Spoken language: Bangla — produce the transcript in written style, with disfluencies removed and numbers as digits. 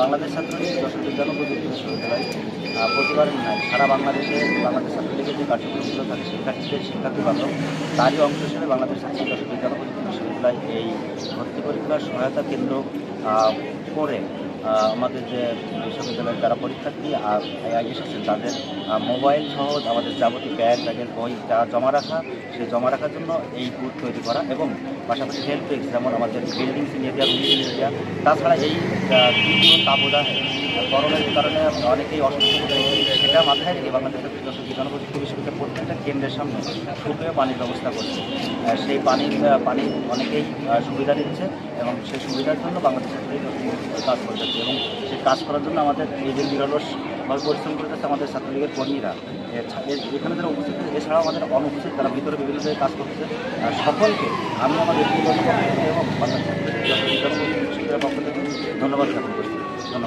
বাংলাদেশ ছাত্রলীগ যশোর বিজ্ঞান ও প্রযুক্তি বিশ্ববিদ্যালয় প্রতিবারের ন্যায় সারা বাংলাদেশে বাংলাদেশ ছাত্রলীগের যে কার্যক্রমগুলো থাকে শিক্ষার্থী বান্ধব তারই অংশ হিসেবে বাংলাদেশ ছাত্রলীগ যশোর বিজ্ঞান ও প্রযুক্তি বিশ্ববিদ্যালয় এই ভর্তি পরীক্ষার সহায়তা কেন্দ্র করে আমাদের যে বিশ্ববিদ্যালয়ের যারা পরীক্ষার্থী এসেছেন তাদের মোবাইল সহ আমাদের যাবতীয় ব্যাগের বই যা জমা রাখা সেই জমা রাখার জন্য এই বুথ তৈরি করা এবং পাশাপাশি হেল্প ডেস্ক যেমন আমাদের বিল্ডিং এরিয়া রুলিং এরিয়া তাছাড়া এই তীব্র তাপদাহে গরমের কারণে অনেকেই অসুস্থ হচ্ছে সেটা মাথায় রেখে বাংলাদেশ যশোর বিজ্ঞান ও প্রযুক্তি বিশ্ববিদ্যালয় প্রত্যেকটা কেন্দ্রের সামনে সুপেয় পানির ব্যবস্থা করছে। সেই পানি অনেকেই সুবিধা দিচ্ছে এবং সেই সুবিধার জন্য বাংলাদেশ ছাত্রলীগ কাজ করে যাচ্ছে এবং সেই কাজ করার জন্য আমাদের এই যে নিরলসভাবে পরিশ্রম করে যাচ্ছে আমাদের ছাত্রলীগের কর্মীরা এখানে যারা উপস্থিত এছাড়াও আমাদের অনুপস্থিত তারা ভিতরে বিভিন্ন জায়গায় কাজ করতেছে। সকলকে আমি আমার ব্যক্তিগত পক্ষ থেকে এবং বাংলাদেশ ছাত্রলীগ যশোর বিজ্ঞান ও প্রযুক্তি বিশ্ববিদ্যালয়ের পক্ষ থেকে ধন্যবাদ জ্ঞাপন করছি। ধন্যবাদ।